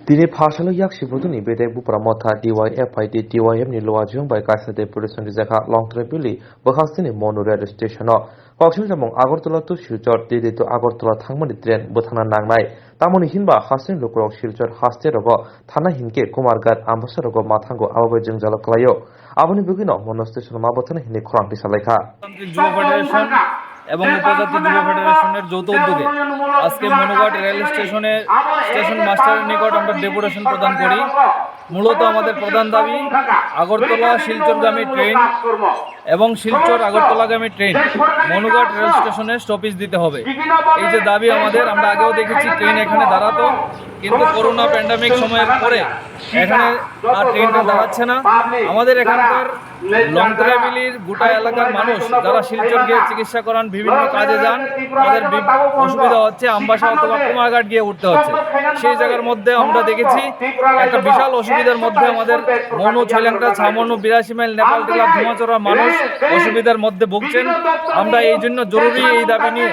Dini phashalo yak shibuduni bedek bupra motha DYFID DYM ni lowa jung by kaisa deputation rijaka long tripili bakhastini monorail station Kokshil jamong Agartala to Silchar Didi to Agartala thangmani train bothana nangnai tamoni hinba hasin lukrok Silchar haste rogo thana hinke Kumargat ambasa rogo mathango ababai jungjalok klayo aboni bugino mono station ma bothana hinni khorang tisalaikha এবং উপজাতি যুব ফেডারেশনের যৌথ উদ্যোগে আজকে Manughat rail স্টেশনের station মাস্টারের নিকট আমরা ডেপুটেশন প্রদান করি। মূলত আমাদের প্রধান দাবি আগরতলা শিলচরগামী ট্রেন এবং শিলচর আগরতলাগামী ট্রেন মনুঘাট রেল স্টেশনে স্টপেজ দিতে হবে। এই যে দাবি আমাদের, আমরা আগেও দেখেছি ট্রেন এখানে দাঁড়াতো, কিন্তু করোনা প্যান্ডামিক সময়ের পরে এখানে আর ট্রেনটা দাঁড়াচ্ছে না। আমাদের এখানকার লংতরাবিলির গোটা এলাকার মানুষ যারা শিলচর গিয়ে চিকিৎসা করান, বিভিন্ন কাজে যান, তাদের অসুবিধা হচ্ছে, আমবাসা অথবা কুমারঘাট গিয়ে উঠতে হচ্ছে। সেই জায়গার মধ্যে আমরা দেখেছি একটা বিশাল অসুবিধার মধ্যে আমাদের মনু ছয়লাংটা ছামনু 82 মাইল নেপাল টিলা ধুমাচড়া মানুষ অসুবিধার মধ্যে ভুগছেন। আমরা এই জন্য জরুরি এই দাবি নিয়ে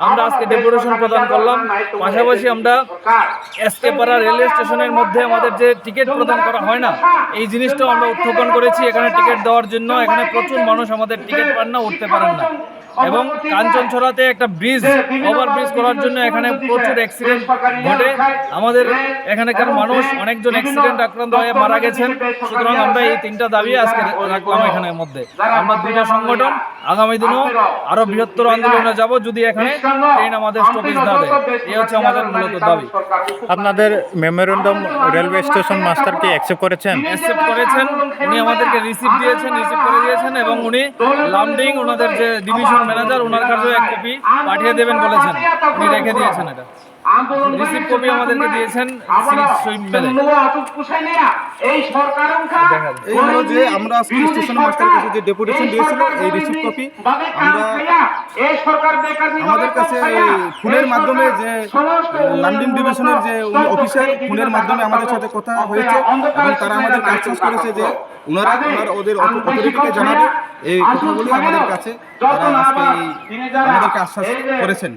আমরা আজকে ডেপুটেশন প্রদান করলাম। পাশাপাশি আমরা এসকেপাড়া রেলওয়ে স্টেশনের মধ্যে আমাদের যে টিকিট প্রদান করা হয় না, এই জিনিসটাও আমরা উত্থাপন করেছি। এখানে টিকিট দেওয়ার জন্য এখানে প্রচুর মানুষ আমাদের টিকিট পান না, উঠতে পারেন না। এবং কাঞ্চনছড়াতে একটা ওভারব্রিজ করার জন্য এখানে প্রচুর অ্যাক্সিডেন্ট ঘটে। আমাদের এখানকার মানুষ অনেকজন অ্যাক্সিডেন্ট আক্রান্ত হয়ে মারা গেছেন। সুতরাং আমরা এই তিনটা দাবি আজকে রাখলাম এখানের মধ্যে। আমরা দুইটা সংগঠন আগামী দিনও আরো বৃহত্তর আন্দোলনে যাব যদি এখানে ট্রেন আমাদের স্টপেজ না দেয়। এই হচ্ছে আমাদের মূলত দাবি। আপনাদের মেমোরেন্ডাম রেলওয়ে স্টেশন মাস্টারকে অ্যাকসেপ্ট করেছেন? অ্যাকসেপ্ট করেছেন, উনি আমাদেরকে রিসিভ করে দিয়েছেন এবং উনি লামডিং ওনাদের যে ডিভিশন ম্যানেজার ওনার কাছেও এক কপি পাঠিয়ে দেবেন বলেছেন, উনি রেখে দিয়েছেন। এটা রিসিভ কপি আমাদেরকে দিয়েছেন এই হলো যে আমরা স্টেশন মাস্টারের কাছে যে ডেপুটেশন দিয়েছিল, এই রিসিভ কপি আমরা আমাদের কাছে ফোনের মাধ্যমে যে লামডিং ডিভিশনের যে অফিসার ফোনের মাধ্যমে আমাদের সাথে কথা হয়েছে এবং তারা আমাদের আশ্বাস করেছে যে ওদের অথরিটিকে জানাবে। এই কথাগুলি আমাদের কাছে তারা আজকে আমাদেরকে আশ্বাস করেছেন।